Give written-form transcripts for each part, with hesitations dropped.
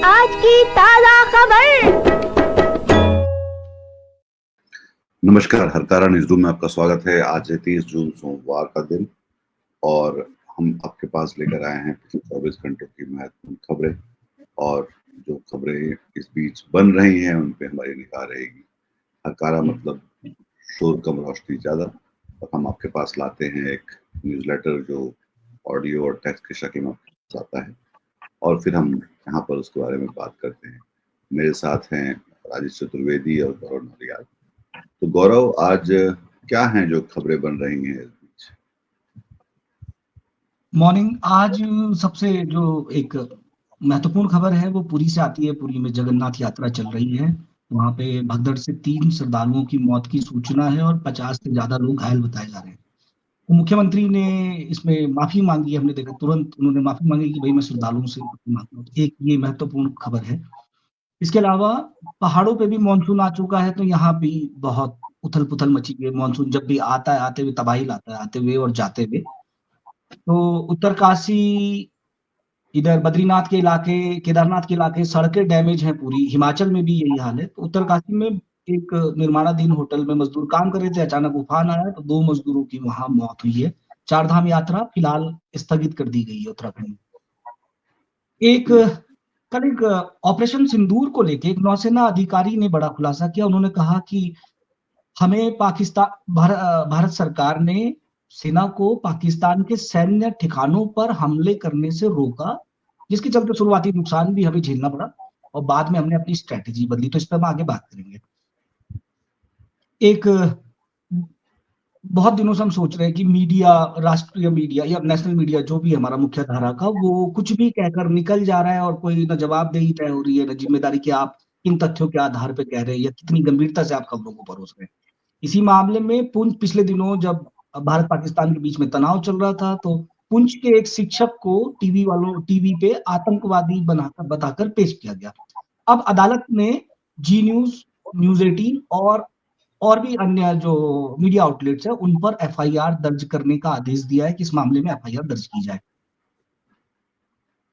आज की ताजा खबर। नमस्कार, हरकारा न्यूज रूम में आपका स्वागत है। आज है 30 जून सोमवार का दिन और हम आपके पास लेकर आए हैं पिछले 24 घंटों की महत्वपूर्ण खबरें और जो खबरें इस बीच बन रही हैं उन पे हमारी निगाह रहेगी। हरकारा मतलब शोर कम रोशनी ज्यादा, और हम आपके पास लाते हैं एक न्यूज़लेटर जो ऑडियो और टेक्स्ट की शक्ल में आपके पास आता है और फिर हम यहाँ पर उसके बारे में बात करते हैं। मेरे साथ हैं राजेश चतुर्वेदी और गौरव नौरियाल। तो गौरव, आज क्या हैं जो खबरें बन रही हैं इस बीच? मॉर्निंग। आज सबसे जो एक महत्वपूर्ण खबर है वो पुरी से आती है। पुरी में जगन्नाथ यात्रा चल रही है। वहां पे भगदड़ से 3 श्रद्धालुओं की मौत की सूचना है और 50 से ज्यादा लोग घायल बताए जा रहे हैं। तो मुख्यमंत्री ने इसमें माफी मांगी है। हमने देखा तुरंत उन्होंने माफी मांगी कि भाई मैं श्रद्धालुओं से माफी मांगता हूं। एक ये महत्वपूर्ण खबर है। इसके अलावा पहाड़ों पे भी मानसून आ चुका है, तो यहाँ भी बहुत उथल पुथल मची हुई है। मानसून जब भी आता है आते हुए तबाही लाता है, आते हुए और जाते हुए। तो उत्तरकाशी, इधर बद्रीनाथ के इलाके, केदारनाथ के इलाके सड़कें डैमेज हैं पूरी। हिमाचल में भी यही हाल है। तो उत्तरकाशी में एक निर्माणाधीन होटल में मजदूर काम कर रहे थे, अचानक उफान आया तो 2 मजदूरों की वहां मौत हुई है। चारधाम यात्रा फिलहाल स्थगित कर दी गई है उत्तराखंड में। कल एक ऑपरेशन सिंदूर को लेके एक नौसेना अधिकारी ने बड़ा खुलासा किया। उन्होंने कहा कि हमें भारत सरकार ने सेना को पाकिस्तान के सैन्य ठिकानों पर हमले करने से रोका, जिसके चलते शुरुआती नुकसान भी हमें झेलना पड़ा और बाद में हमने अपनी स्ट्रेटेजी बदली। तो इस पर हम आगे बात करेंगे। एक बहुत दिनों से हम सोच रहे हैं कि मीडिया, राष्ट्रीय मीडिया या नेशनल मीडिया जो भी है हमारा मुख्य धारा का, वो कुछ भी कहकर निकल जा रहा है और कोई ना जवाबदेही तय हो रही है, ना जिम्मेदारी कि आप इन तथ्यों के आधार पर कह रहे हैं या कितनी गंभीरता से आप खबरों को परोस रहे हैं। इसी मामले में पुंछ पिछले दिनों जब भारत पाकिस्तान के बीच में तनाव चल रहा था, तो पुंछ के एक शिक्षक को टीवी पे आतंकवादी बनाकर बताकर पेश किया गया। अब अदालत ने जी न्यूज, न्यूज 18 और भी अन्य जो मीडिया आउटलेट्स है उन पर एफआईआर दर्ज करने का आदेश दिया है कि इस मामले में एफआईआर दर्ज की जाए।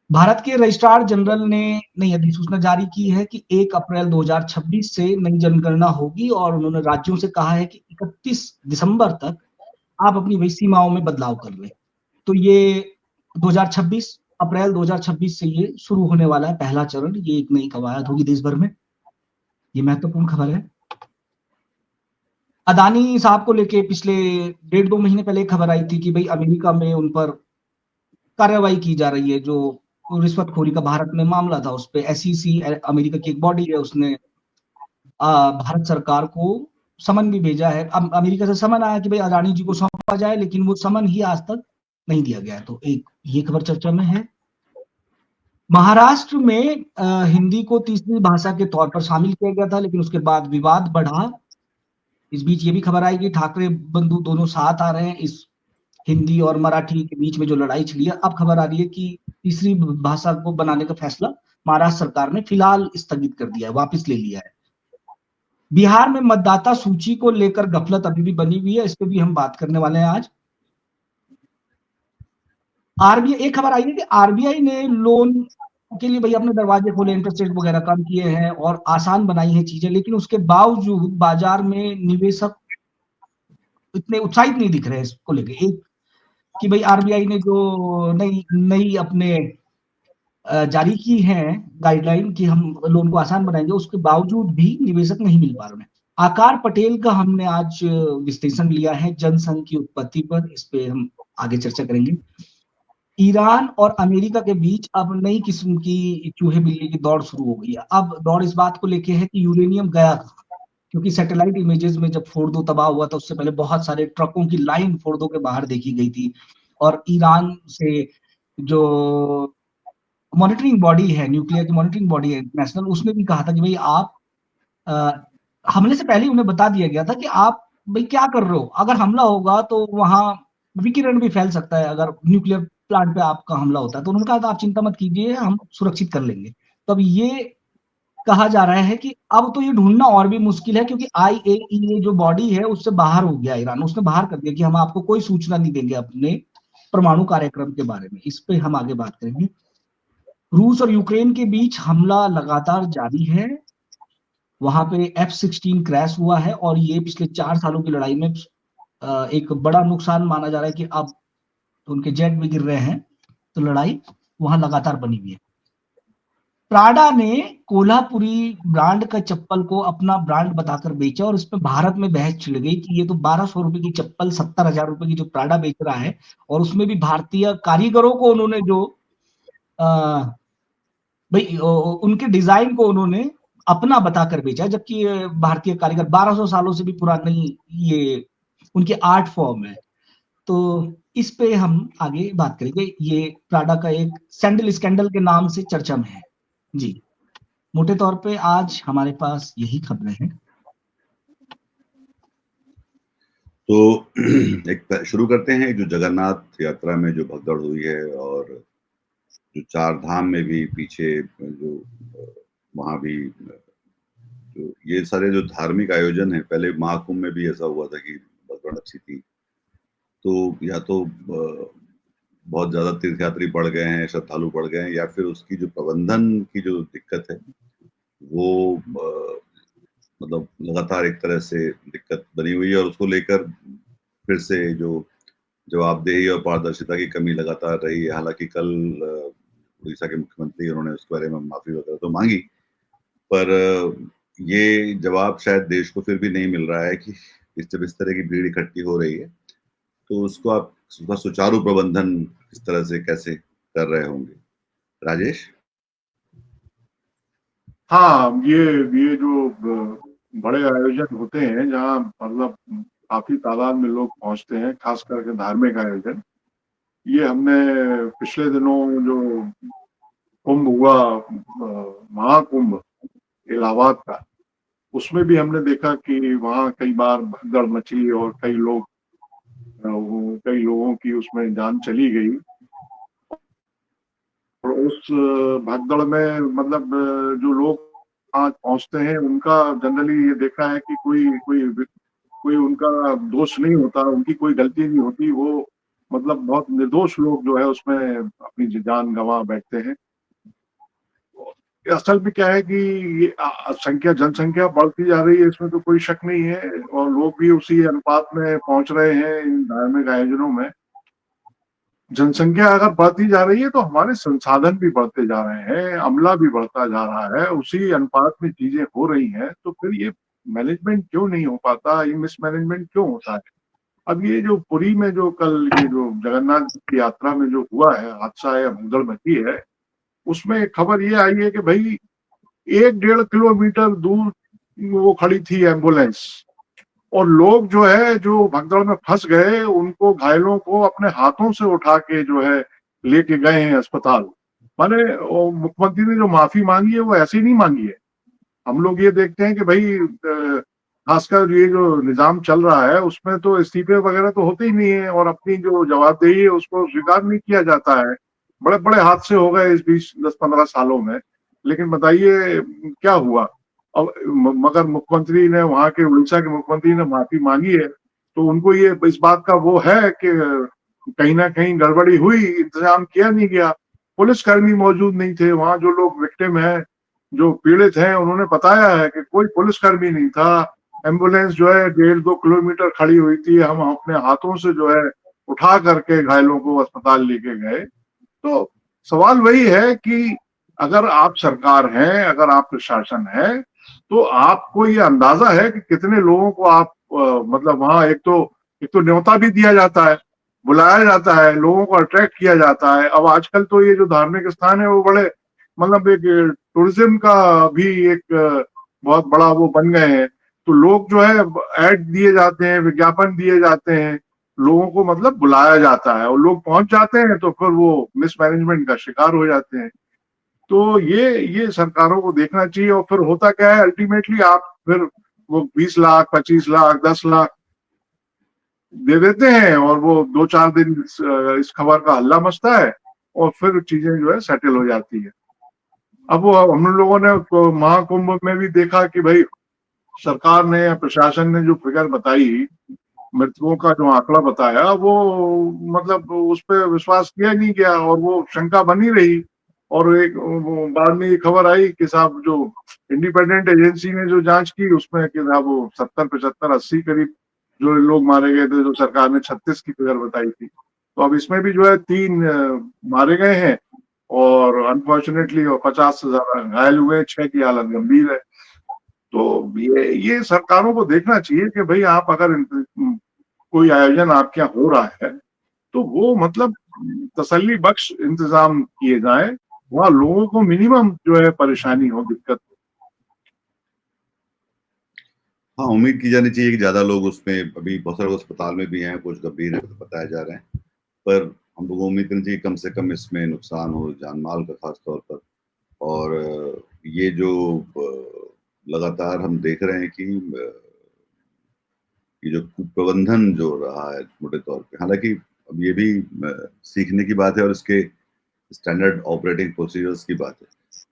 भारत के रजिस्ट्रार जनरल ने नई अधिसूचना जारी की है कि 1 अप्रैल 2026 से नई जनगणना होगी और उन्होंने राज्यों से कहा है कि 31 दिसंबर तक आप अपनी वही सीमाओं में बदलाव कर लें। तो ये 2026 अप्रैल 2026 से ये शुरू होने वाला है पहला चरण। ये एक नई कवायद होगी देश भर में। ये महत्वपूर्ण खबर है। अदानी साहब को लेके पिछले 1.5-2 महीने पहले खबर आई थी कि भाई अमेरिका में उन पर कार्रवाई की जा रही है। जो रिश्वतखोरी का भारत में मामला था, उस पे एसईसी, अमेरिका की एक बॉडी है, उसने भारत सरकार को समन भी भेजा है। अमेरिका से समन आया कि भाई अदानी जी को सौंपा जाए, लेकिन वो समन ही आज तक नहीं दिया गया है। तो एक ये खबर चर्चा में है। महाराष्ट्र में हिंदी को तीसरी भाषा के तौर पर शामिल किया गया था, लेकिन उसके बाद विवाद बढ़ा। इस बीच ये भी खबर आई कि ठाकरे बंधु दोनों साथ आ रहे हैं इस हिंदी और मराठी के बीच में जो लड़ाई छिड़ी है। अब खबर आ रही है कि तीसरी भाषा को बनाने का फैसला महाराष्ट्र सरकार ने फिलहाल स्थगित कर दिया है, वापस ले लिया है। बिहार में मतदाता सूची को लेकर गफलत अभी भी बनी हुई है, इस पे भी हम बात करने वाले हैं आज। आरबीआई, एक खबर आई है कि आरबीआई ने लोन के लिए भाई अपने दरवाजे खोले, इंटरेस्ट रेट वगैरह कम किए हैं और आसान बनाई है चीजें, लेकिन उसके बावजूद बाजार में निवेशक इतने उत्साहित नहीं दिख रहे हैं इसको लेके। एक कि भाई आरबीआई ने जो नई नई अपने जारी की है गाइडलाइन कि हम लोन को आसान बनाएंगे, उसके बावजूद भी निवेशक नहीं मिल पा रहे हैं। आकार पटेल का हमने आज विश्लेषण लिया है जनसंघ की उत्पत्ति पर, इस पे हम आगे चर्चा करेंगे। ईरान और अमेरिका के बीच अब नई किस्म की चूहे बिल्ली की दौड़ शुरू हो गई है। अब दौड़ इस बात को लेके है कि यूरेनियम गया कहाँ, क्योंकि सैटेलाइट इमेजेस में जब फोर्डो तबाह हुआ था उससे पहले बहुत सारे ट्रकों की लाइन फोर्डो के बाहर देखी गई थी। और ईरान से जो मॉनिटरिंग बॉडी है, न्यूक्लियर की मॉनिटरिंग बॉडी है इंटरनेशनल, उसने भी कहा था कि भाई आप हमले से पहले उन्हें बता दिया गया था कि आप भाई क्या कर रहे हो, अगर हमला होगा तो वहां विकिरण भी फैल सकता है अगर न्यूक्लियर प्लांट पे आपका हमला होता है। तो उन्होंने कहा था आप चिंता मत कीजिए, हम सुरक्षित कर लेंगे। तो अब ये कहा जा रहा है कि अब तो ये ढूंढना और भी मुश्किल है, क्योंकि आईएईए जो बॉडी है उससे बाहर हो गया ईरान। उसने बाहर कर दिया कि हम आपको कोई सूचना नहीं देंगे अपने परमाणु कार्यक्रम के बारे में। इस पे हम आगे बात करेंगे। रूस और यूक्रेन के बीच हमला लगातार जारी है। वहां पे F-16 क्रैश हुआ है और ये पिछले 4 सालों की लड़ाई में एक बड़ा नुकसान माना जा रहा है कि अब उनके जेट भी गिर रहे हैं, तो लड़ाई वहां लगातार बनी हुई है। प्राडा ने कोल्हापुरी ब्रांड का चप्पल को अपना ब्रांड बताकर बेचा और इसमें भारत में बहस छिड़ गई कि ये तो 1200 रुपए की चप्पल 70,000 रुपए की जो प्राडा बेच रहा है, और उसमें भी भारतीय कारीगरों को उन्होंने जो भाई उनके डिजाइन को उन्होंने अपना बताकर बेचा, जबकि ये भारतीय कारीगर 1200 सालों से भी पुरानी ये उनकी आर्ट फॉर्म है। तो इस पे हम आगे बात करेंगे। ये प्राडा का एक सैंडल स्कैंडल के नाम से चर्चा में है जी। मोटे तौर पे आज हमारे पास यही खबरें हैं। तो एक शुरू करते हैं जो जगन्नाथ यात्रा में जो भगदड़ हुई है, और जो 4 धाम में भी पीछे जो वहां भी जो ये सारे जो धार्मिक आयोजन है, पहले महाकुंभ में भी ऐसा हुआ था कि भगदड़ अच्छी थी। तो या तो बहुत ज्यादा तीर्थयात्री बढ़ गए हैं, श्रद्धालु बढ़ गए हैं, या फिर उसकी जो प्रबंधन की जो दिक्कत है वो मतलब लगातार एक तरह से दिक्कत बनी हुई है, और उसको लेकर फिर से जो जवाबदेही और पारदर्शिता की कमी लगातार रही है। हालांकि कल उड़ीसा के मुख्यमंत्री उन्होंने उसके बारे में माफी वगैरह तो मांगी, पर ये जवाब शायद देश को फिर भी नहीं मिल रहा है कि जब इस तरह की भीड़ इकट्ठी हो रही है तो उसको आप उसका सुचारू प्रबंधन किस तरह से कैसे कर रहे होंगे। राजेश। हाँ, ये जो बड़े आयोजन होते हैं जहाँ मतलब काफी तादाद में लोग पहुंचते हैं, खास करके धार्मिक आयोजन, ये हमने पिछले दिनों जो कुंभ हुआ, महाकुंभ इलाहाबाद का, उसमें भी हमने देखा कि वहाँ कई बार भगदड़ मची और कई लोगों की उसमें जान चली गई। और उस भगदड़ में मतलब जो लोग आज पहुंचते हैं उनका जनरली ये देखा है कि कोई उनका दोष नहीं होता, उनकी कोई गलती नहीं होती, वो मतलब बहुत निर्दोष लोग जो है उसमें अपनी जान गंवा बैठते हैं। असल में क्या है कि ये जनसंख्या बढ़ती जा रही है, इसमें तो कोई शक नहीं है, और लोग भी उसी अनुपात में पहुंच रहे हैं इन धार्मिक आयोजनों में। जनसंख्या अगर बढ़ती जा रही है तो हमारे संसाधन भी बढ़ते जा रहे हैं, अमला भी बढ़ता जा रहा है, उसी अनुपात में चीजें हो रही हैं, तो फिर ये मैनेजमेंट क्यों नहीं हो पाता, ये मिसमैनेजमेंट क्यों होता है। अब ये जो पुरी में जो कल ये जो जगन्नाथ जी की यात्रा में जो हुआ है हादसा है, भगदड़ मची है, उसमें खबर ये आई है कि भाई 1-1.5 किलोमीटर दूर वो खड़ी थी एम्बुलेंस, और लोग जो है जो भगदड़ में फंस गए उनको, घायलों को अपने हाथों से उठा के जो है लेके गए हैं अस्पताल। माने मुख्यमंत्री ने जो माफी मांगी है वो ऐसी नहीं मांगी है। हम लोग ये देखते हैं कि भाई खासकर ये जो निजाम चल रहा है उसमें तो इस्तीफे वगैरह तो होते ही नहीं है, और अपनी जो जवाबदेही है उसको स्वीकार नहीं किया जाता है। बड़े बड़े हादसे हो गए इस 20-10-15 सालों में, लेकिन बताइए क्या हुआ। अब मगर मुख्यमंत्री ने, वहां के उड़ीसा के मुख्यमंत्री ने माफी मांगी है, तो उनको ये इस बात का वो है कि कहीं ना कहीं गड़बड़ी हुई, इंतजाम किया नहीं गया, पुलिसकर्मी मौजूद नहीं थे वहां। जो लोग विक्टिम है, जो पीड़ित हैं, उन्होंने बताया है कि कोई पुलिसकर्मी नहीं था, एम्बुलेंस जो है 1.5-2 किलोमीटर खड़ी हुई थी, हम अपने हाथों से जो है उठा करके घायलों को अस्पताल लेके गए। तो सवाल वही है कि अगर आप सरकार हैं, अगर आप प्रशासन है, तो आपको ये अंदाजा है कि कितने लोगों को आप मतलब वहां एक तो न्योता भी दिया जाता है, बुलाया जाता है, लोगों को अट्रैक्ट किया जाता है। अब आजकल तो ये जो धार्मिक स्थान है वो बड़े मतलब एक टूरिज्म का भी एक बहुत बड़ा वो बन गए हैं। तो लोग जो है ऐड दिए जाते हैं, विज्ञापन दिए जाते हैं, लोगों को मतलब बुलाया जाता है, और लोग पहुंच जाते हैं तो फिर वो मिसमैनेजमेंट का शिकार हो जाते हैं। तो ये सरकारों को देखना चाहिए। और फिर होता क्या है, अल्टीमेटली आप फिर वो 20 लाख 25 लाख 10 लाख दे देते हैं, और वो 2-4 दिन इस खबर का हल्ला मचता है, और फिर चीजें जो है सेटल हो जाती है। अब वो हम लोगों ने तो महाकुंभ में भी देखा कि भाई सरकार ने या प्रशासन ने जो फिगर बताई, मृतकों का जो आंकड़ा बताया, वो मतलब उस पर विश्वास किया नहीं गया, और वो शंका बनी रही। और एक बाद में ये खबर आई कि साहब जो इंडिपेंडेंट एजेंसी ने जो जांच की उसमें कि साहब वो 70, 75, 80 करीब जो लोग मारे गए थे, जो सरकार ने 36 की फिगर बताई थी। तो अब इसमें भी जो है 3 मारे गए हैं और अनफॉर्चुनेटली 50 से ज्यादा घायल हुए, 6 की हालत गंभीर है। तो ये सरकारों को देखना चाहिए कि भाई आप अगर कोई आयोजन आपके यहाँ हो रहा है तो वो मतलब तसल्ली बख्श इंतजाम किए जाए, वहाँ लोगों को मिनिमम जो है परेशानी हो, दिक्कत। हाँ, उम्मीद की जानी चाहिए कि ज्यादा लोग उसमें, अभी बहुत सारे अस्पताल में भी हैं, कुछ गंभीर बताए जा रहे हैं, पर हम लोगों को उम्मीद करनी चाहिए कम से कम इसमें नुकसान हो जान माल का खास तौर पर। और ये जो लगातार हम देख रहे हैं कि ये जो कुप्रबंधन जो रहा है मोटे तौर पे, हालांकि अब ये भी सीखने की बात है और इसके स्टैंडर्ड ऑपरेटिंग प्रोसीजर्स की बात है।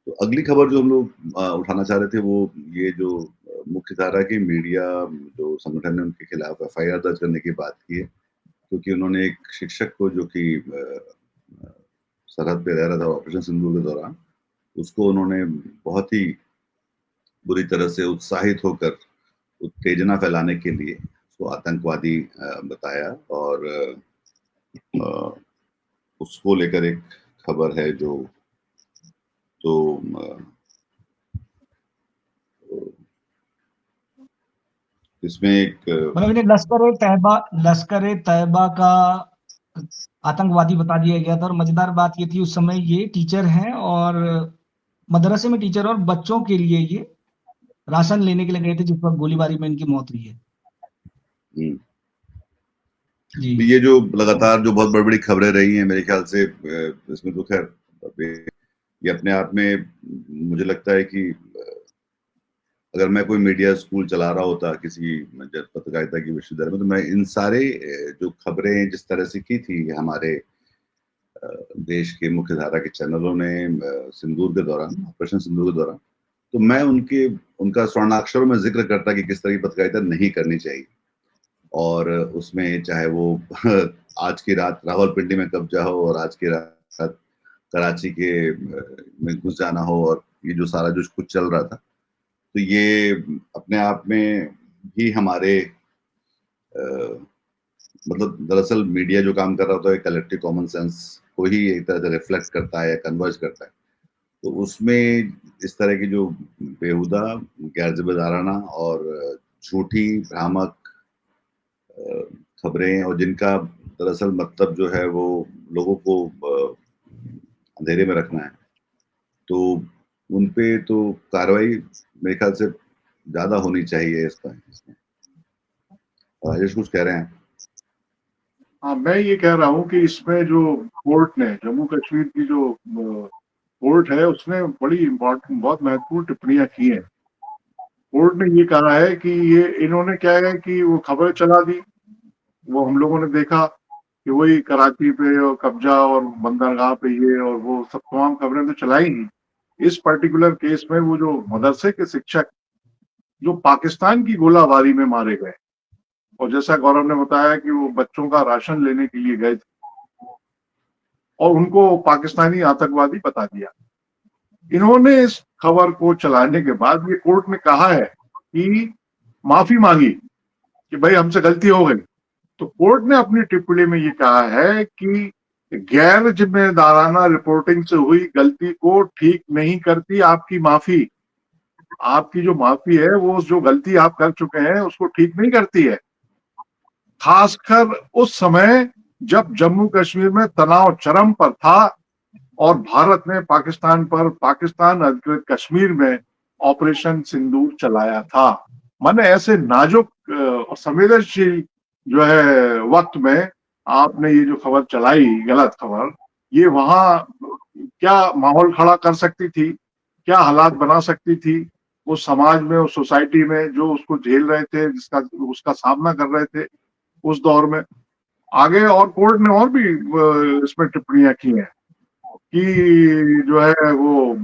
तो अगली खबर जो हम लोग उठाना चाह रहे थे वो ये जो मुख्य धारा की मीडिया जो संगठन ने उनके खिलाफ एफआईआर दर्ज करने की बात की है, क्योंकि उन्होंने एक शिक्षक को जो कि सरहद पे रह रहा था ऑपरेशन सिंदूर के दौरान, उसको उन्होंने बहुत ही बुरी तरह से उत्साहित होकर उत्तेजना फैलाने के लिए उसको आतंकवादी बताया। और उसको लेकर एक खबर है जो तो इसमें एक मतलब इन्हें लश्कर ए तैयबा का आतंकवादी बता दिया गया था। और मजेदार बात ये थी, उस समय ये टीचर हैं और मदरसे में टीचर, और बच्चों के लिए ये राशन लेने के लिए गए थे जिस पर गोलीबारी में इनकी मौत हुई है। जी। तो ये जो लगातार जो बहुत बड़ी बड़ी खबरें रही हैं, मेरे ख्याल से इसमें तो खैर ये अपने आप में मुझे लगता है कि अगर मैं कोई मीडिया स्कूल चला रहा होता किसी पत्रकारिता की विश्वविद्यालय में, तो मैं इन सारे जो खबरें जिस तरह से की थी हमारे देश के मुख्य धारा के चैनलों ने सिंदूर के दौरान, ऑपरेशन सिंदूर के दौरान, तो मैं उनका स्वर्णाक्षरों में जिक्र करता कि किस तरह की पत्रकारिता नहीं करनी चाहिए। और उसमें चाहे वो आज की रात रावलपिंडी में कब्जा हो और आज की रात कराची के में घुस जाना हो, और ये जो सारा जो कुछ चल रहा था, तो ये अपने आप में भी हमारे मतलब दरअसल मीडिया जो काम कर रहा होता है कलेक्टिव कॉमन सेंस को ही एक तरह से रिफ्लेक्ट करता है या कन्वर्ज करता है। तो उसमें इस तरह की जो बेहुदा, गैर-ज़िम्मेदाराना और झूठी, भ्रामक खबरें, और जिनका दरअसल मतलब जो है वो लोगों को अंधेरे में रखना है, तो उन पे तो कार्रवाई मेरे ख्याल से ज़्यादा होनी चाहिए इसमें। राजेश कुछ कह रहे हैं? हाँ, मैं ये कह रहा हूँ कि इसमें जो कोर्ट ने, जम्मू कश्मीर की जो कोर्ट है, उसने बड़ी इम्पोर्टेंट, बहुत महत्वपूर्ण टिप्पणियां की हैं। कोर्ट ने ये कहा है कि ये इन्होंने क्या है कि वो खबर चला दी, वो हम लोगों ने देखा कि वही कराची पे और कब्जा और बंदरगाह पे ये और वो सब तमाम खबरें तो चलाई ही। इस पर्टिकुलर केस में वो जो मदरसे के शिक्षक जो पाकिस्तान की गोलाबारी में मारे गए, और जैसा गौरव ने बताया कि वो बच्चों का राशन लेने के लिए गए थे और उनको पाकिस्तानी आतंकवादी बता दिया। इन्होंने इस खबर को चलाने के बाद ये कोर्ट ने कहा है कि माफी मांगी कि भाई हमसे गलती हो गई। तो कोर्ट ने अपनी टिप्पणी में ये कहा है कि गैर जिम्मेदाराना रिपोर्टिंग से हुई गलती को ठीक नहीं करती आपकी माफी। आपकी जो माफी है वो जो गलती आप कर चुके हैं उसको ठीक नहीं करती है, खासकर उस समय जब जम्मू कश्मीर में तनाव चरम पर था और भारत ने पाकिस्तान पर, पाकिस्तान अधिकृत कश्मीर में ऑपरेशन सिंदूर चलाया था। माने ऐसे नाजुक और संवेदनशील जो है वक्त में आपने ये जो खबर चलाई, गलत खबर, ये वहां क्या माहौल खड़ा कर सकती थी, क्या हालात बना सकती थी उस समाज में, उस सोसाइटी में जो उसको झेल रहे थे, जिसका उसका सामना कर रहे थे उस दौर में। आगे और कोर्ट ने और भी इसमें टिप्पणियां की हैं कि जो है वो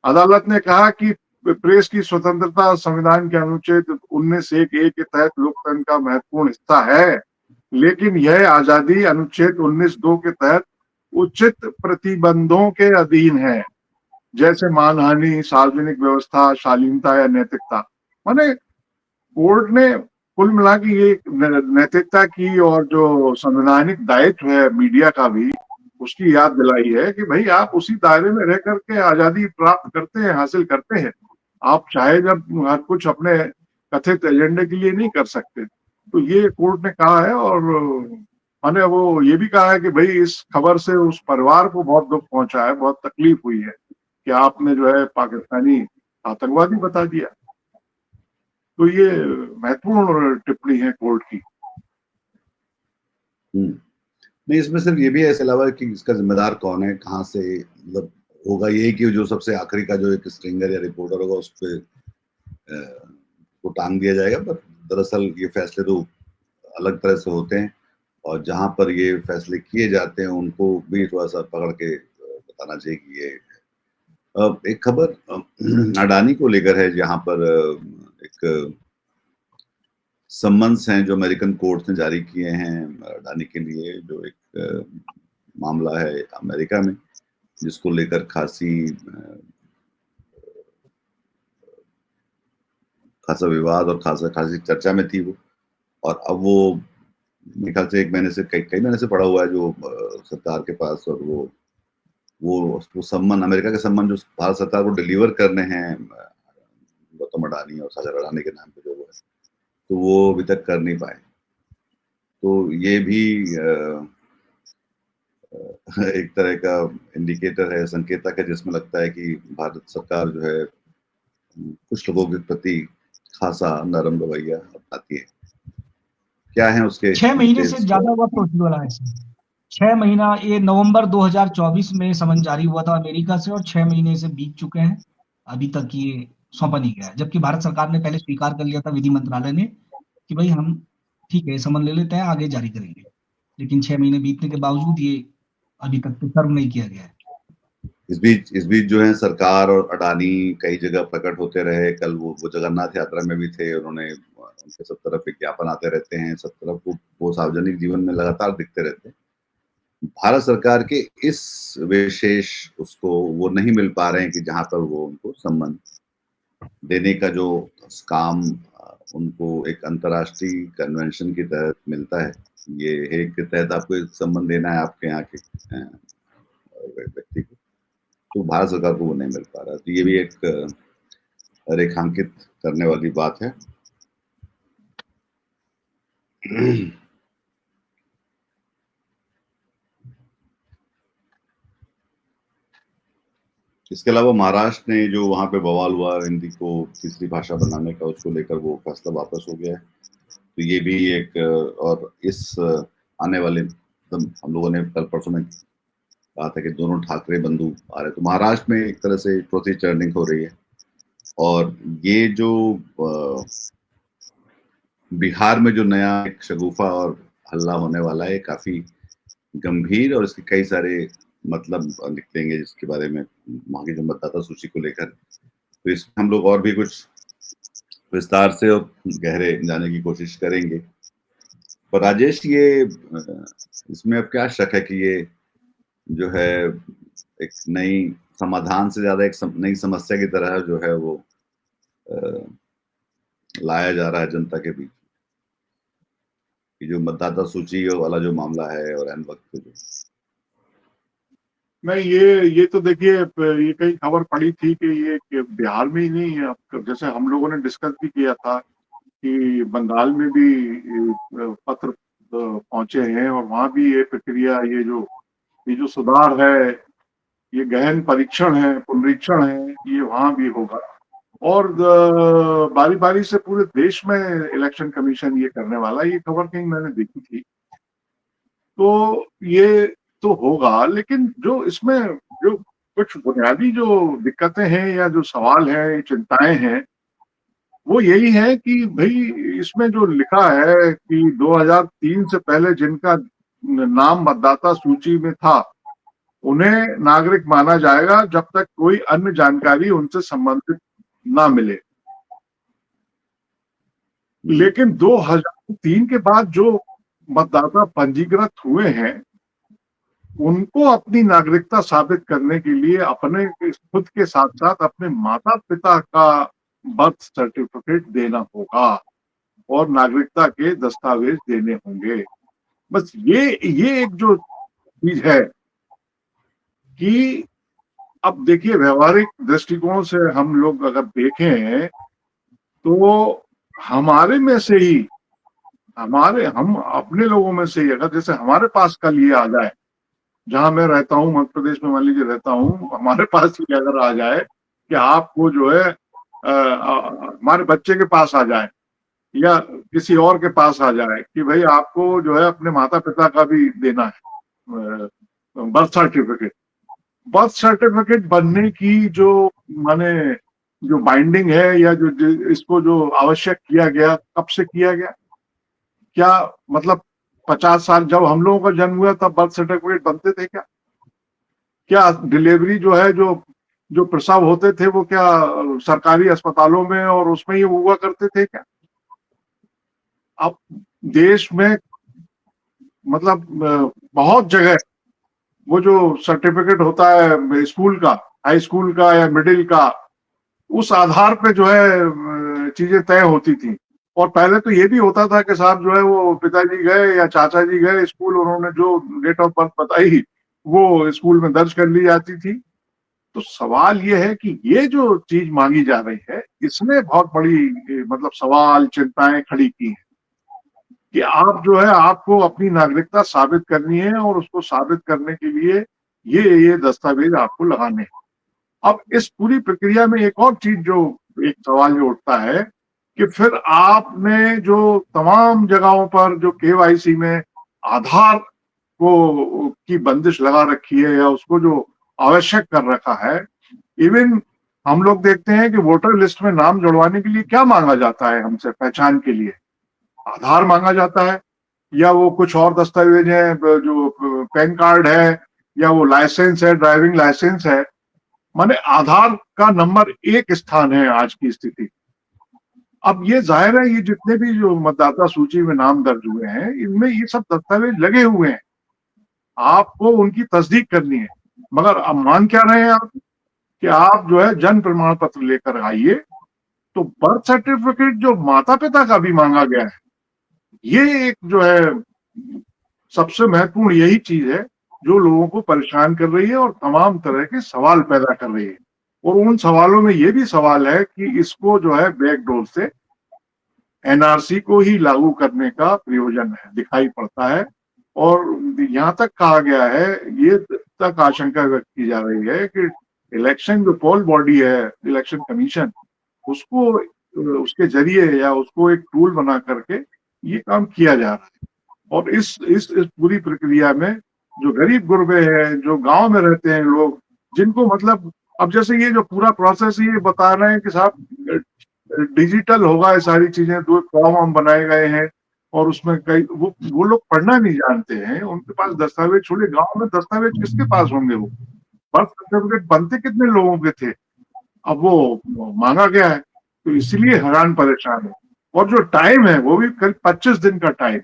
अदालत ने कहा कि प्रेस की स्वतंत्रता संविधान के अनुच्छेद 19(1)(a) के तहत लोकतंत्र का महत्वपूर्ण हिस्सा है, लेकिन यह आजादी अनुच्छेद 19(2) के तहत उचित प्रतिबंधों के अधीन है। जैसे मानहानि, सार्वजनिक व्यवस्था, शालीनता या नैतिकता। माने कोर्ट ने कुल मिला के ये नैतिकता की और जो संवैधानिक दायित्व है मीडिया का भी, उसकी याद दिलाई है कि भाई आप उसी दायरे में रह करके आजादी प्राप्त करते हैं, हासिल करते हैं। आप चाहे जब हर कुछ अपने कथित एजेंडे के लिए नहीं कर सकते। तो ये कोर्ट ने कहा है। और मैंने वो ये भी कहा है कि भाई इस खबर से उस परिवार को बहुत दुख पहुंचा है, बहुत तकलीफ हुई है कि आपने जो है पाकिस्तानी आतंकवादी बता दिया। तो ये महत्वपूर्ण टिप्पणी है कोर्ट की। नहीं, इसमें सिर्फ ये भी है इसके अलावा कि इसका जिम्मेदार कौन है, कहाँ से, मतलब होगा ये कि जो सबसे आखिरी का जो एक स्ट्रिंगर या रिपोर्टर होगा उस पर को टांग दिया जाएगा। पर दरअसल ये फैसले तो अलग तरह से होते हैं, और जहां पर ये फैसले किए जाते हैं उनको भी थोड़ा सा पकड़ के बताना चाहिए कि ये एक खबर अडानी को लेकर है, जहां पर एक सम्मन्स हैं जो अमेरिकन कोर्ट ने जारी किए हैं अडानी के लिए, जो एक मामला है अमेरिका में जिसको लेकर खासा विवाद और खासी चर्चा में थी वो। और अब वो मेरे ख्याल से एक महीने से कई महीने से पड़ा हुआ है जो सरकार के पास, और वो सम्मन, अमेरिका के सम्मन जो भारत सरकार को डिलीवर करने हैं गौतम अडानी और सागर अडानी के नाम पे जो है, तो वो अभी तक कर नहीं पाए। तो ये भी एक तरह का इंडिकेटर है, संकेतक है, जिसमें लगता है कि भारत सरकार जो है कुछ लोगों के प्रति खासा नरम रवैया अपनाती है। क्या है उसके 6 महीने से ज्यादा हुआ प्रोसीजर है इसमें। 6 महीना, ये नवंबर 2024 में समन जारी हुआ था अमेरिका से, और 6 महीने से बीत चुके हैं, अभी तक ये सौंपा नहीं गया है। जबकि भारत सरकार ने पहले स्वीकार कर लिया था, विधि मंत्रालय ने, कि भाई हम ठीक है समन ले लेते हैं, आगे जारी करेंगे। लेकिन 6 महीने बीतने के बावजूद ये अभी तक तो सर्व नहीं किया गया है। इस बीच जो है सरकार और अडानी कई जगह प्रकट होते रहे। कल वो जगन्नाथ यात्रा में भी थे, उन्होंने, उनके सब तरफ विज्ञापन आते रहते हैं, सब तरफ वो सार्वजनिक जीवन में लगातार दिखते रहते हैं। भारत सरकार के इस विशेष उसको वो नहीं मिल पा रहे हैं कि जहां पर वो उनको सम्मान देने का जो काम उनको एक अंतर्राष्ट्रीय कन्वेंशन के तहत मिलता है। ये हेग के तहत आपको एक सम्मान देना है आपके यहाँ के व्यक्ति को, तो भारत सरकार को वो नहीं मिल पा रहा। तो ये भी एक रेखांकित करने वाली बात है। इसके अलावा महाराष्ट्र ने जो वहां पे बवाल हुआ हिंदी को तीसरी भाषा बनाने का, उसको लेकर वो फैसला वापस हो गया है। तो ये भी एक, और इस आने वाले हम लोगों ने कल परसों में कहा था कि दोनों ठाकरे बंधु आ रहे, तो महाराष्ट्र में एक तरह से चौथी टर्निंग हो रही है। और ये जो बिहार में जो नया एक शगुफा और हल्ला होने वाला है, काफी गंभीर, और इसके कई सारे मतलब निकलेंगे, जिसके बारे में वहां की जो मतदाता सूची को लेकर, तो इसमें हम लोग और भी कुछ विस्तार से और गहरे जाने की कोशिश करेंगे। पर राजेश, ये इसमें अब क्या शक है कि ये जो है एक नई समाधान से ज्यादा एक नई समस्या की तरह जो है वो लाया जा रहा है जनता के बीच, कि जो मतदाता सूची वाला जो मामला है, और एन वक्त पे जो नहीं, ये तो देखिए, ये कहीं खबर पड़ी थी कि ये कि बिहार में ही नहीं है। जैसे हम लोगों ने डिस्कस भी किया था कि बंगाल में भी पत्र पहुंचे हैं, और वहां भी ये प्रक्रिया, ये जो सुधार है, ये गहन परीक्षण है, पुनरीक्षण है, ये वहां भी होगा। और बारी बारी से पूरे देश में इलेक्शन कमीशन ये करने वाला, ये खबर कहीं मैंने देखी थी। तो ये तो होगा, लेकिन जो इसमें जो कुछ बुनियादी जो दिक्कतें हैं या जो सवाल हैं, चिंताएं हैं, वो यही है कि भाई इसमें जो लिखा है कि 2003 से पहले जिनका नाम मतदाता सूची में था, उन्हें नागरिक माना जाएगा जब तक कोई अन्य जानकारी उनसे संबंधित ना मिले। लेकिन 2003 के बाद जो मतदाता पंजीकृत हुए हैं, उनको अपनी नागरिकता साबित करने के लिए अपने खुद के साथ साथ अपने माता पिता का बर्थ सर्टिफिकेट देना होगा और नागरिकता के दस्तावेज देने होंगे। बस ये एक जो चीज है कि अब देखिए, व्यवहारिक दृष्टिकोण से हम लोग अगर देखें तो हमारे में से ही हम अपने लोगों में से ही, अगर जैसे हमारे पास कल ये आ जाए, जहां मैं रहता हूँ मध्य प्रदेश में, मान लीजिए रहता हूँ, हमारे पास ये अगर आ जाए कि आपको जो है हमारे बच्चे के पास आ जाए या किसी और के पास आ जाए कि भाई आपको जो है अपने माता पिता का भी देना है बर्थ सर्टिफिकेट। बर्थ सर्टिफिकेट बनने की जो माने जो बाइंडिंग है या इसको जो आवश्यक किया गया, कब से किया गया? क्या मतलब 50 साल जब हम लोगों का जन्म हुआ तब बर्थ सर्टिफिकेट बनते थे क्या? क्या डिलीवरी जो है, जो जो प्रसव होते थे वो क्या सरकारी अस्पतालों में और उसमें ही हुआ करते थे क्या? अब देश में मतलब बहुत जगह वो जो सर्टिफिकेट होता है स्कूल का, हाई स्कूल का या मिडिल का, उस आधार पे जो है चीजें तय होती थी। और पहले तो ये भी होता था कि साहब जो है वो पिताजी गए या चाचा जी गए स्कूल, उन्होंने जो डेट ऑफ बर्थ बताई वो स्कूल में दर्ज कर ली जाती थी। तो सवाल ये है कि ये जो चीज मांगी जा रही है इसने बहुत बड़ी मतलब सवाल चिंताएं खड़ी की हैं कि आप जो है आपको अपनी नागरिकता साबित करनी है और उसको साबित करने के लिए ये दस्तावेज आपको लगाने हैं। अब इस पूरी प्रक्रिया में एक और चीज जो एक सवाल जो उठता है कि फिर आपने जो तमाम जगहों पर जो केवाईसी में आधार को की बंदिश लगा रखी है या उसको जो आवश्यक कर रखा है, इवन हम लोग देखते हैं कि वोटर लिस्ट में नाम जुड़वाने के लिए क्या मांगा जाता है हमसे पहचान के लिए? आधार मांगा जाता है या वो कुछ और दस्तावेज है, जो पैन कार्ड है या वो लाइसेंस है, ड्राइविंग लाइसेंस है। माने आधार का नंबर एक स्थान है आज की स्थिति। अब ये जाहिर है ये जितने भी जो मतदाता सूची में नाम दर्ज हुए हैं इनमें ये सब दस्तावेज लगे हुए हैं, आपको उनकी तस्दीक करनी है। मगर अब मान क्या रहे हैं आप कि आप जो है जन्म प्रमाण पत्र लेकर आइए, तो बर्थ सर्टिफिकेट जो माता पिता का भी मांगा गया है, ये एक जो है सबसे महत्वपूर्ण यही चीज है जो लोगों को परेशान कर रही है और तमाम तरह के सवाल पैदा कर रही है। और उन सवालों में ये भी सवाल है कि इसको जो है बैकडोर से एनआरसी को ही लागू करने का प्रयोजन है दिखाई पड़ता है। और यहाँ तक कहा गया है, ये तक आशंका व्यक्त की जा रही है कि इलेक्शन जो पोल बॉडी है, इलेक्शन कमीशन, उसको उसके जरिए या उसको एक टूल बना करके ये काम किया जा रहा है। और इस पूरी प्रक्रिया में जो गरीब गुरबे हैं, जो गांव में रहते हैं लोग, जिनको मतलब अब जैसे ये जो पूरा प्रोसेस ये बता रहे हैं कि साहब डिजिटल होगा, ये सारी चीजें 2 फॉर्म हम बनाए गए हैं और उसमें कई वो लोग पढ़ना नहीं जानते हैं, उनके पास दस्तावेज छोड़िए, गांव में दस्तावेज किसके पास होंगे? वो बर्थ सर्टिफिकेट बनते कितने लोगों के थे, अब वो मांगा गया है, तो इसलिए हैरान परेशान है। और जो टाइम है वो भी करीब 25 दिन का टाइम,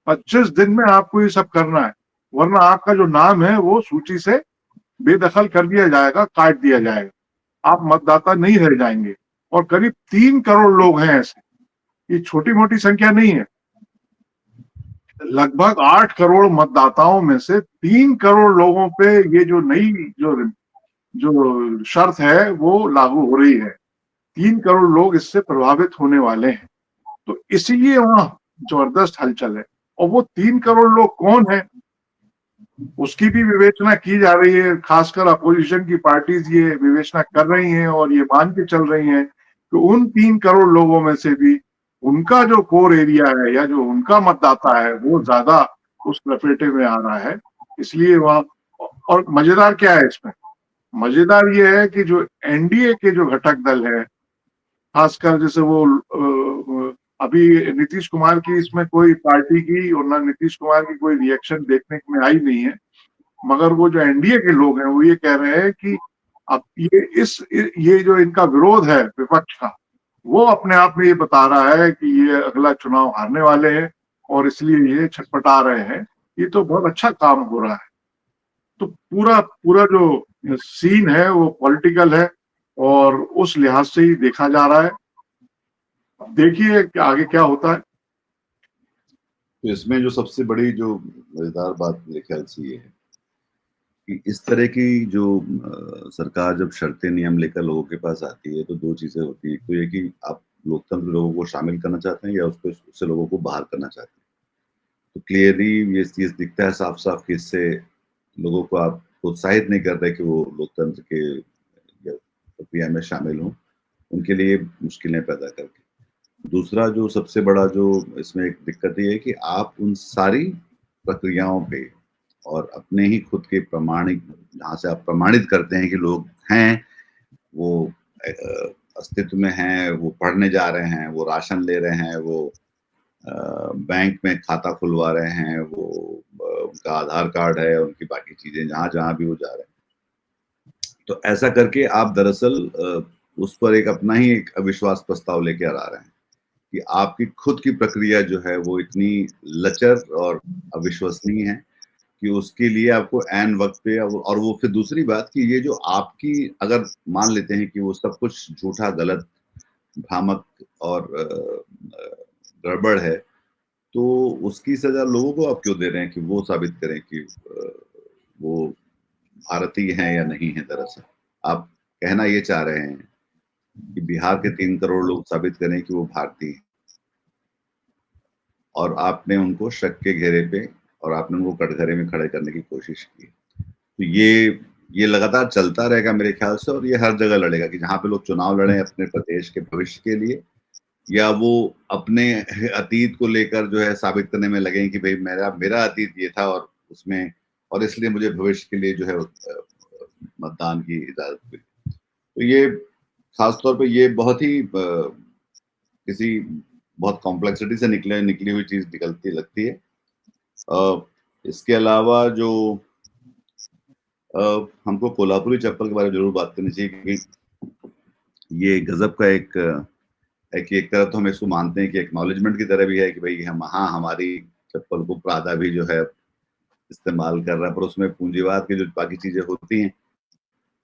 25 दिन में आपको ये सब करना है, वरना आपका जो नाम है वो सूची से बेदखल कर दिया जाएगा, काट दिया जाएगा, आप मतदाता नहीं रह जाएंगे। और करीब 3 करोड़ लोग हैं ऐसे, ये छोटी मोटी संख्या नहीं है। लगभग 8 करोड़ मतदाताओं में से 3 करोड़ लोगों पे ये जो नई जो शर्त है वो लागू हो रही है। 3 करोड़ लोग इससे प्रभावित होने वाले हैं, तो इसीलिए वहां जबरदस्त हलचल है। और वो 3 करोड़ लोग कौन है उसकी भी विवेचना की जा रही है, खासकर अपोजिशन की पार्टीज ये विवेचना कर रही हैं और ये मान के चल रही हैं कि उन 3 करोड़ लोगों में से भी उनका जो कोर एरिया है या जो उनका मतदाता है वो ज्यादा उस लपेटे में आ रहा है। इसलिए वहां, और मजेदार क्या है इसमें, मजेदार ये है कि जो एनडीए के जो घटक दल है, खासकर जैसे वो अभी नीतीश कुमार की इसमें कोई पार्टी की और ना नीतीश कुमार की कोई रिएक्शन देखने में आई नहीं है, मगर वो जो एनडीए के लोग हैं वो ये कह रहे हैं कि अब ये जो इनका विरोध है विपक्ष का, वो अपने आप में ये बता रहा है कि ये अगला चुनाव हारने वाले हैं और इसलिए ये छटपटा रहे हैं। ये तो बहुत अच्छा काम हो रहा है। तो पूरा पूरा जो सीन है वो पॉलिटिकल है और उस लिहाज से ही देखा जा रहा है। अब देखिए कि आगे क्या होता है। तो इसमें जो सबसे बड़ी जो मजेदार बात मेरे ख्याल से ये है कि इस तरह की जो सरकार जब शर्तें नियम लेकर लोगों के पास आती है तो दो चीजें होती है। एक तो ये कि आप लोकतंत्र में लोगों को शामिल करना चाहते हैं या उससे लोगों को बाहर करना चाहते हैं। तो क्लियरली ये चीज दिखता है साफ साफ कि इससे लोगों को आप प्रोत्साहित नहीं कर रहे कि वो लोकतंत्र के प्रक्रिया में शामिल हों, उनके लिए मुश्किलें पैदा करके। दूसरा जो सबसे बड़ा जो इसमें एक दिक्कत ये है कि आप उन सारी प्रक्रियाओं पे और अपने ही खुद के प्रमाणिक, जहाँ से आप प्रमाणित करते हैं कि लोग हैं, वो अस्तित्व में हैं, वो पढ़ने जा रहे हैं, वो राशन ले रहे हैं, वो बैंक में खाता खुलवा रहे हैं, वो उनका आधार कार्ड है, उनकी बाकी चीजें जहाँ भी वो जा रहे हैं। तो ऐसा करके आप दरअसल उस पर एक अपना ही एक अविश्वास प्रस्ताव लेके आ रहे हैं कि आपकी खुद की प्रक्रिया जो है वो इतनी लचर और अविश्वसनीय है कि उसके लिए आपको ऐन वक्त पे, और वो फिर दूसरी बात कि ये जो आपकी, अगर मान लेते हैं कि वो सब कुछ झूठा, गलत, भ्रामक और गड़बड़ है, तो उसकी सजा लोगों को आप क्यों दे रहे हैं कि वो साबित करें कि वो भारतीय हैं या नहीं है। दरअसल आप कहना ये चाह रहे हैं कि बिहार के 3 करोड़ लोग साबित करें कि वो भारतीय हैं, और आपने उनको शक के घेरे पे और आपने उनको कटघरे में खड़े करने की कोशिश की। तो ये लगातार चलता रहेगा मेरे ख्याल से, और ये हर जगह लड़ेगा कि जहाँ पे लोग चुनाव लड़े अपने प्रदेश के भविष्य के लिए, या वो अपने अतीत को लेकर जो है साबित करने में लगे कि भाई मेरा अतीत ये था और उसमें, और इसलिए मुझे भविष्य के लिए जो है मतदान की इजाजत मिली। तो ये खासतौर पे ये बहुत ही किसी बहुत कॉम्प्लेक्सिटी से निकली हुई चीज निकलती लगती है। इसके अलावा जो हमको कोल्हापुरी चप्पल के बारे में जरूर बात करनी चाहिए, क्योंकि ये गजब का एक है कि एक तरफ तो हम इसको मानते हैं कि एक्नॉलेजमेंट की तरह भी है कि भाई हम, हाँ, हमारी चप्पल को प्रादा भी जो है इस्तेमाल कर रहा है, पर उसमें पूंजीवाद की जो बाकी चीजें होती हैं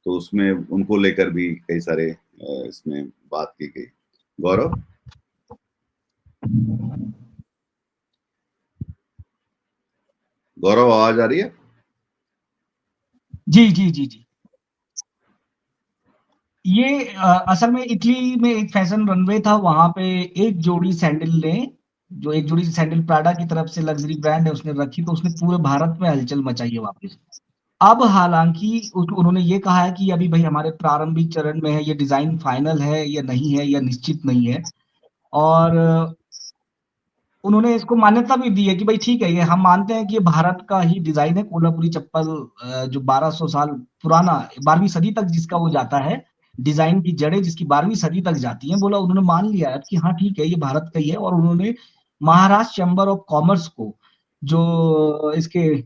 तो उसमें उनको लेकर भी कई सारे इसमें बात की गई। गौरव, गौरव आवाज आ रही है? जी जी जी जी। ये असल में इटली में एक फैशन रनवे था, वहां पे एक जोड़ी सैंडल प्राडा की तरफ से लग्जरी ब्रांड है, उसने रखी, तो उसने पूरे भारत में हलचल मचाई है वापस। अब हालांकि उन्होंने ये कहा है कि अभी भाई हमारे प्रारंभिक चरण में है, ये डिजाइन फाइनल है या नहीं है, या निश्चित नहीं है। और उन्होंने इसको मान्यता भी दी है कि भाई ठीक है, ये हम मानते हैं कि ये भारत का ही डिजाइन है। कोल्हापुरी चप्पल जो 1200 साल पुराना, 12वीं सदी तक जिसका वो जाता है, डिजाइन की जड़ें जिसकी 12वीं सदी तक जाती हैं, बोला उन्होंने मान लिया है कि हाँ ठीक है, ये भारत का ही है। और उन्होंने महाराष्ट्र चैम्बर ऑफ कॉमर्स को, जो इसके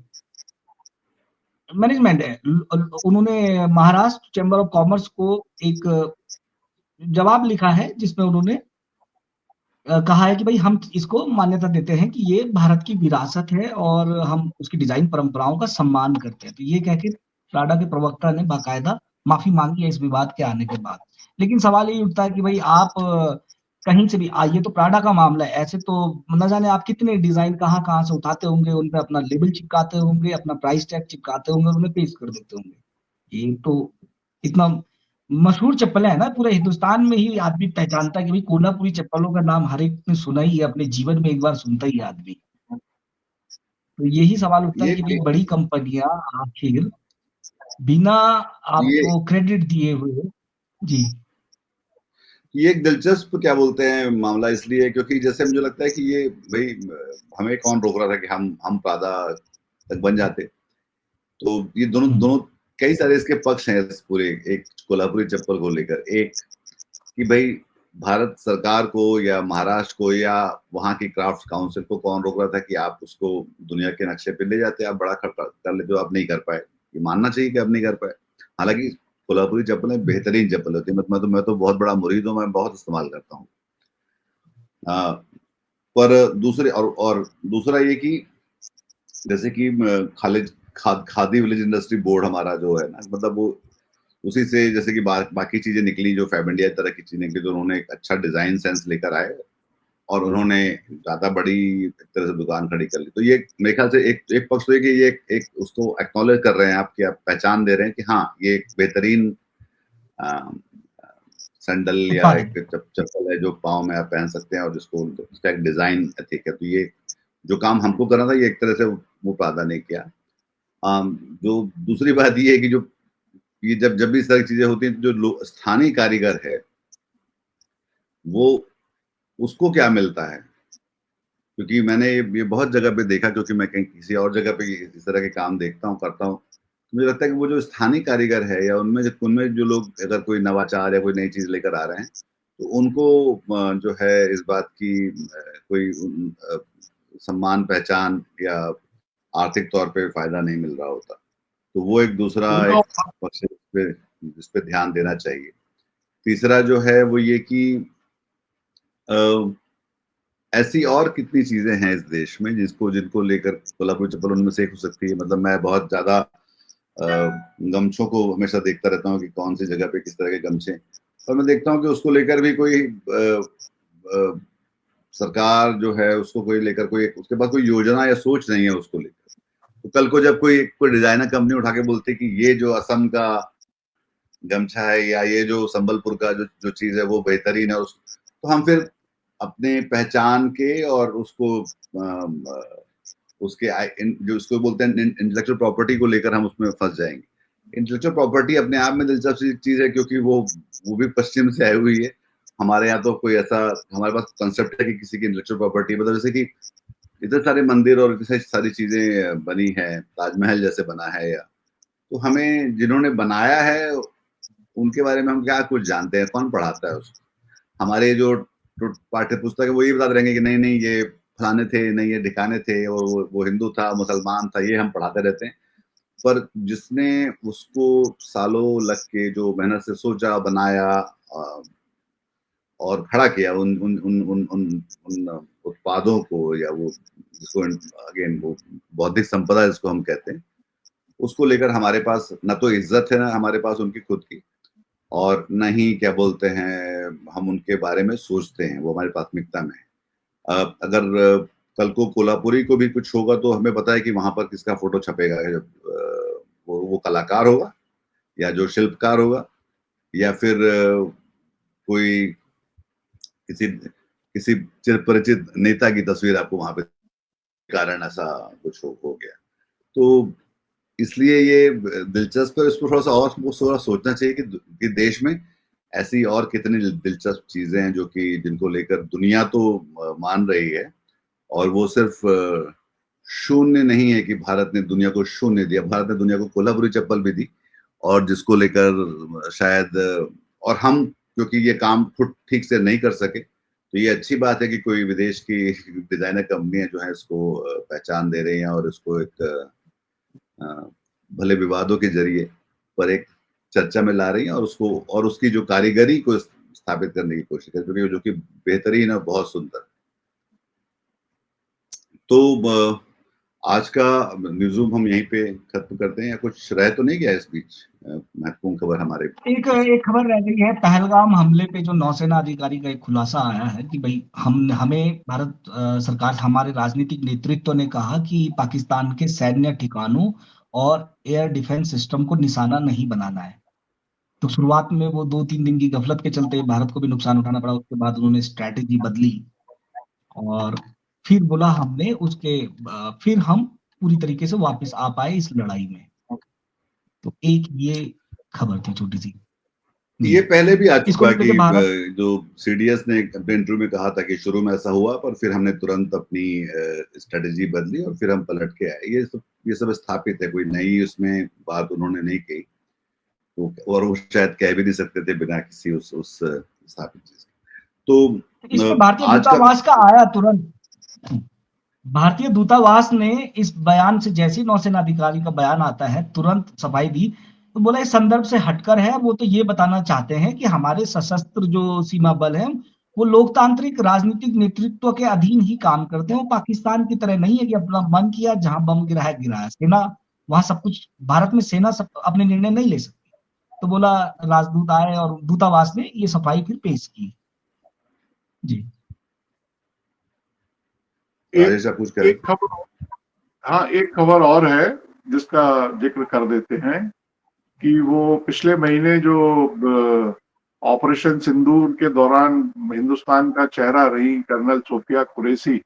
मैनेजमेंट है, उन्होंने महाराष्ट्र चैम्बर ऑफ कॉमर्स को एक जवाब लिखा है जिसमें उन्होंने कहा है कि भाई हम इसको मान्यता देते हैं कि ये भारत की विरासत है और हम उसकी डिजाइन परंपराओं का सम्मान करते हैं। तो ये कह के प्राडा के प्रवक्ता ने बाकायदा माफी मांगी है इस विवाद के आने के बाद। लेकिन सवाल ये उठता है कि भाई आप कहीं से भी ये तो प्राडा का मामला है, ऐसे तो न जाने आप कितने डिजाइन कहाँ कहाँ से उठाते होंगे, उन पे अपना लेबल चिपकाते होंगे, अपना प्राइस टैग चिपकाते होंगे और उन्हें पेश कर देते होंगे। ये तो इतना मशहूर चप्पल है ना, पूरे हिंदुस्तान में ही आदमी पहचानता है कि भाई कोल्हापुरी चप्पलों का नाम हर एक ने सुना ही है, अपने जीवन में एक बार सुनता ही है आदमी। तो यही सवाल उठता है ये कि भाई बड़ी कंपनियां आखिर बिना ये आपको क्रेडिट दिए हुए। जी ये एक दिलचस्प, क्या बोलते हैं, मामला इसलिए क्योंकि जैसे मुझे लगता है कि ये भाई हमें कौन रोक रहा था कि हम प्रादा तक बन जाते। तो ये दोनों दोनों कई सारे इसके पक्ष हैं इस पूरे एक कोल्हापुरी चप्पल को लेकर। एक कि भाई भारत सरकार को या महाराष्ट्र को या वहां की क्राफ्ट काउंसिल को कौन रोक रहा था कि आप उसको दुनिया के नक्शे पे ले जाते, आप बड़ा खर्च कर लेते हो, आप नहीं कर पाए। ये मानना चाहिए कि आप नहीं कर पाए। हालांकि कोल्हापुरी चप्पलें बेहतरीन चप्पल होती है, मैं तो बहुत बड़ा मुरीद हूँ, मैं बहुत इस्तेमाल करता हूँ। पर दूसरे और दूसरा ये कि जैसे कि Khalid khadi village industry board हमारा जो है ना, मतलब वो उसी से जैसे कि बाकी चीजें निकली, जो फैब इंडिया तरह की चीजें निकली, तो उन्होंने एक अच्छा डिजाइन सेंस लेकर आए और उन्होंने ज्यादा बड़ी एक तरह से दुकान खड़ी कर ली। तो ये मेरे ख्याल से एक पक्ष तो है कि ये एक उसको एक्नॉलेज कर रहे हैं आप, कि आप पहचान दे रहे हैं कि हाँ ये एक बेहतरीन सैंडल या एक चप्पल है जो पाँव में आप पहन सकते हैं और जिसको उसका एक डिजाइन ठीक है। तो ये जो काम हमको करना था, ये एक तरह से वो पैदा नहीं किया। जो दूसरी बात ये है कि जो ये जब भी इस तरह की चीजें होती हैं, तो जो स्थानीय कारीगर है वो उसको क्या मिलता है, क्योंकि मैंने ये बहुत जगह पे देखा, क्योंकि मैं कहीं किसी और जगह पे इस तरह के काम देखता हूँ, करता हूँ, तो मुझे लगता है कि वो जो स्थानीय कारीगर है या उनमें जो लोग अगर कोई नवाचार या कोई नई चीज लेकर आ रहे हैं, तो उनको जो है इस बात की कोई सम्मान, पहचान या आर्थिक तौर पे फायदा नहीं मिल रहा होता। तो वो एक दूसरा एक पक्ष है जिस पे ध्यान देना चाहिए। तीसरा जो है वो ये कि ऐसी और कितनी चीजें हैं इस देश में जिनको लेकर कोल्हापुरी चप्पल उनमें से एक हो सकती है। मतलब मैं बहुत ज्यादा गमछों को हमेशा देखता रहता हूँ कि कौन सी जगह पे किस तरह के गमछे, और मैं देखता हूँ कि उसको लेकर भी कोई सरकार जो है उसको कोई लेकर कोई उसके पास कोई योजना या सोच नहीं है उसको लेकर। तो कल को जब कोई डिजाइनर कंपनी उठा के बोलती कि ये जो असम का गमछा है या ये जो संबलपुर का जो चीज है वो बेहतरीन है, तो हम फिर अपने पहचान के और उसको उसके जो उसको बोलते हैं इंटेलेक्चुअल प्रॉपर्टी को लेकर हम उसमें फंस जाएंगे। इंटेलेक्चुअल प्रॉपर्टी अपने आप में दिलचस्प चीज है, क्योंकि वो भी पश्चिम से आई हुई है। हमारे यहाँ तो कोई ऐसा हमारे पास कंसेप्ट है कि किसी की इंटेलेक्चुअल प्रॉपर्टी, मतलब जैसे कि इतने सारे मंदिर और इतनी सारी चीजें बनी है, ताजमहल जैसे बना है, या तो हमें जिन्होंने बनाया है उनके बारे में हम क्या कुछ जानते हैं, कौन पढ़ाता है उसको। हमारे जो पाठ्य पुस्तक है वो ये बताते रहेंगे कि नहीं नहीं ये फलाने थे, नहीं ये ढिकाने थे, और वो हिंदू था, मुसलमान था, ये हम पढ़ाते रहते हैं। पर जिसने उसको सालों लग के जो मेहनत से सोचा, बनाया और खड़ा किया उन उन उन उन उन, उन उत्पादों को, या वो जिसको अगेन वो बौद्धिक संपदा जिसको हम कहते हैं, उसको लेकर हमारे पास न तो इज्जत है, ना हमारे पास उनकी खुद की, और न ही क्या बोलते हैं हम उनके बारे में सोचते हैं, वो हमारी प्राथमिकता में है। अगर कल को कोल्हापुरी को भी कुछ होगा तो हमें पता है कि वहां पर किसका फोटो छपेगा, जब वो कलाकार होगा या जो शिल्पकार होगा, या फिर कोई किसी चिर परिचित नेता की तस्वीर आपको वहां पे कारण ऐसा कुछ हो गया। तो इसलिए ये दिलचस्प है, इसको थोड़ा सा और थोड़ा सोचना चाहिए कि देश में ऐसी और कितनी दिलचस्प चीजें हैं जो कि जिनको लेकर दुनिया तो मान रही है, और वो सिर्फ शून्य नहीं है कि भारत ने दुनिया को शून्य दिया। भारत ने दुनिया को कोल्हापुरी चप्पल भी दी, और जिसको लेकर शायद और हम क्योंकि ये काम खुद ठीक से नहीं कर सके, तो ये अच्छी बात है कि कोई विदेश की डिजाइनर कंपनियां जो है इसको पहचान दे रही हैं और इसको एक भले विवादों के जरिए पर एक चर्चा में ला रही हैं, और उसको और उसकी जो कारीगरी को स्थापित करने की कोशिश कर रही है, जो कि बेहतरीन और बहुत सुंदर। तो आज का न्यूज़रूम हम यहीं पे खत्म करते हैं, या कुछ रह तो नहीं गया इस बीच महत्वपूर्ण खबर हमारे? एक खबर रह गई है, पहलगाम हमले पे जो नौसेना अधिकारी का एक खुलासा आया है कि भाई हमें भारत सरकार, हमारे राजनीतिक नेतृत्व ने कहा कि पाकिस्तान के सैन्य ठिकानों और एयर डिफेंस सिस्टम को निशाना नहीं बनाना है। तो शुरुआत में वो 2-3 दिन की गफलत के चलते भारत को भी नुकसान उठाना पड़ा। उसके बाद उन्होंने स्ट्रैटेजी बदली और फिर बोला हमने फिर हम पूरी तरीके से वापस आ पाए इस लड़ाई में। तो एक ये खबर थी छोटी सी। ये पहले भी आ चुका है कि भारत जो सीडीएस ने अपने इंटरव्यू में कहा था कि शुरू में ऐसा हुआ, पर फिर हमने तुरंत अपनी स्ट्रेटेजी बदली और फिर हम पलट के आए। ये सब स्थापित है, कोई नई उसमें बात उन्होंने नहीं कही, तो और वो शायद कह भी नहीं सकते थे बिना किसी उस स्थापित चीज। तो इसमें भारतीय दूतावास का आया तुरंत। भारतीय दूतावास ने इस बयान से, जैसे नौसेना अधिकारी का बयान आता है, तुरंत सफाई दी। तो बोला इस संदर्भ से हटकर है, वो तो ये बताना चाहते हैं कि हमारे सशस्त्र जो सीमा बल हैं वो लोकतांत्रिक राजनीतिक नेतृत्व के अधीन ही काम करते हैं। वो पाकिस्तान की तरह नहीं है कि अपना मन किया जहां बम गिराया गिराया। सेना वहां सब कुछ भारत में सेना सब अपने निर्णय नहीं ले सकती। तो बोला राजदूत आए और दूतावास ने ये सफाई फिर पेश की। जी राजेश आप कुछ करें। एक खबर, हाँ एक खबर और है जिसका जिक्र कर देते हैं कि वो पिछले महीने जो ऑपरेशन सिंदूर के दौरान हिंदुस्तान का चेहरा रही कर्नल सोफिया कुरैशी,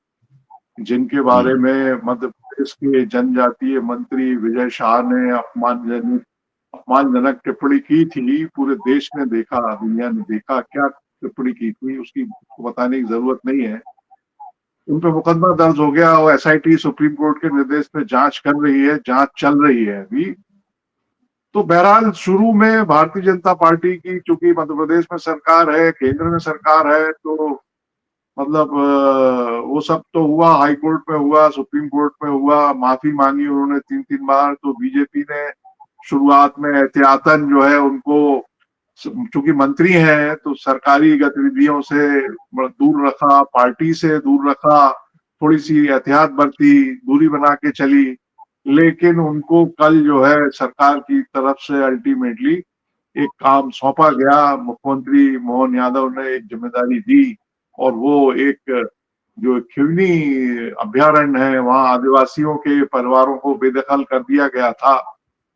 जिनके बारे में मध्य प्रदेश के जनजातीय मंत्री विजय शाह ने अपमानजनक टिप्पणी की थी। पूरे देश ने देखा, दुनिया ने देखा क्या टिप्पणी की थी, उसकी बताने की जरूरत नहीं है। उन पर मुकदमा दर्ज हो गया और एसआईटी सुप्रीम कोर्ट के निर्देश पे जांच कर रही है, जांच चल रही है अभी। तो बहरहाल शुरू में भारतीय जनता पार्टी की, चूंकि मध्य प्रदेश में सरकार है, केंद्र में सरकार है, तो मतलब वो सब तो हुआ, हाई कोर्ट में हुआ, सुप्रीम कोर्ट में हुआ, माफी मांगी उन्होंने 3-3 बार। तो बीजेपी ने शुरुआत में एहतियातन जो है उनको, चूंकि मंत्री हैं तो सरकारी गतिविधियों से दूर रखा, पार्टी से दूर रखा, थोड़ी सी एहतियात बरती, दूरी बना के चली। लेकिन उनको कल जो है सरकार की तरफ से अल्टीमेटली एक काम सौंपा गया, मुख्यमंत्री मोहन यादव ने एक जिम्मेदारी दी, और वो एक जो खिवनी अभ्यारण्य है वहां आदिवासियों के परिवारों को बेदखल कर दिया गया था,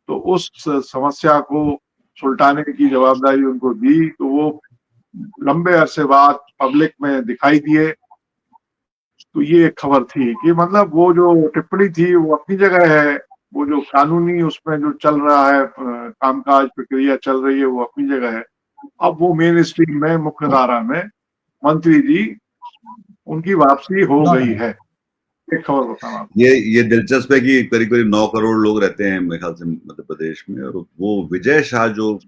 तो उस समस्या को सुलटाने की जवाबदारी उनको दी। तो वो लंबे अरसे बाद पब्लिक में दिखाई दिए। तो ये एक खबर थी कि मतलब वो जो टिप्पणी थी वो अपनी जगह है, वो जो कानूनी उसमें जो चल रहा है कामकाज प्रक्रिया चल रही है वो अपनी जगह है। अब वो मेन स्ट्रीम में, मुख्य धारा में मंत्री जी उनकी वापसी हो गई है। एक खबर बताना, ये दिलचस्प है कि करीब करीब 9 करोड़ लोग रहते हैं मेरे ख्याल से मध्य प्रदेश में, और वो विजय शाह जो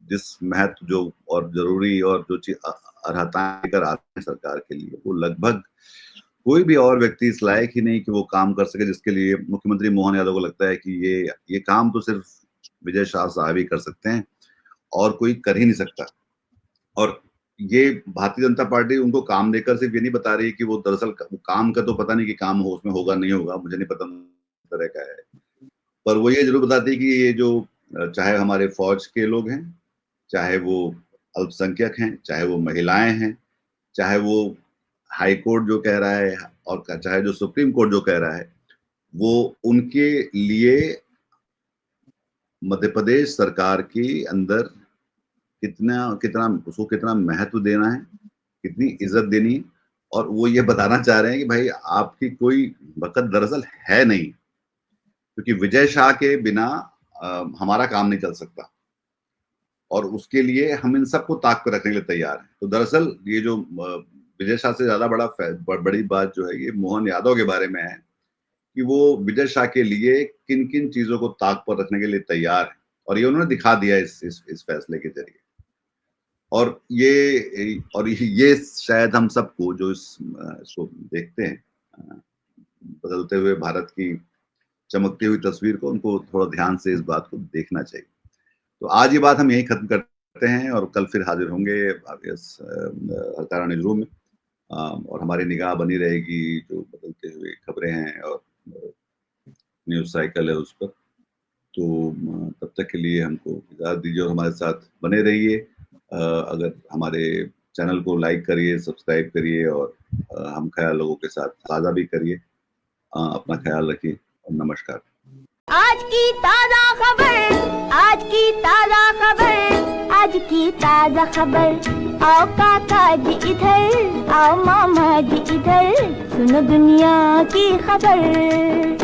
जिस महत्व जो और जरूरी और जो चीज अर्हताएं लेकर आते हैं सरकार के लिए, वो लगभग कोई भी और व्यक्ति इस लायक ही नहीं कि वो काम कर सके, जिसके लिए मुख्यमंत्री मोहन यादव को लगता है कि ये काम तो सिर्फ विजय शाह साहब ही कर सकते हैं और कोई कर ही नहीं सकता। और ये भारतीय जनता पार्टी उनको काम देकर सिर्फ ये नहीं बता रही कि वो दरअसल काम का तो पता नहीं कि काम हो उसमें होगा नहीं होगा, मुझे नहीं पता तरह का है, पर वो ये जरूर बताती है कि ये जो चाहे हमारे फौज के लोग हैं, चाहे वो अल्पसंख्यक हैं, चाहे वो महिलाएं हैं, चाहे वो हाई कोर्ट जो कह रहा है और चाहे जो सुप्रीम कोर्ट जो कह रहा है, वो उनके लिए मध्य प्रदेश सरकार के अंदर उसको कितना महत्व देना है, कितनी इज्जत देनी है, और वो ये बताना चाह रहे हैं कि भाई आपकी कोई वक़्त दरअसल है नहीं, क्योंकि विजय शाह के बिना हमारा काम नहीं चल सकता और उसके लिए हम इन सबको ताक पर रखने के लिए तैयार हैं। तो दरअसल ये जो विजय शाह से ज्यादा बड़ी बात जो है ये मोहन यादव के बारे में है कि वो विजय शाह के लिए किन किन चीजों को ताक पर रखने के लिए तैयार है, और ये उन्होंने दिखा दिया इस फैसले के जरिए। और ये शायद हम सबको जो इसको देखते हैं बदलते हुए भारत की चमकती हुई तस्वीर को, उनको थोड़ा ध्यान से इस बात को देखना चाहिए। तो आज ये बात हम यही खत्म करते हैं और कल फिर हाजिर होंगे हरकारा न्यूज़ रूम में, और हमारी निगाह बनी रहेगी जो बदलते हुए खबरें हैं और न्यूज़ साइकिल है उस पर। तो तब तक के लिए हमको इजाज़त दीजिए और हमारे साथ बने रहिए। अगर हमारे चैनल को लाइक करिए, सब्सक्राइब करिए और हम ख्याल लोगों के साथ साझा भी करिए। अपना ख्याल रखिए और नमस्कार। आज की ताजा खबर, आज की ताजा खबर, आज की ताजा खबर। आओ काका जी इधर, आओ मामा जी इधर, सुनो दुनिया की खबर।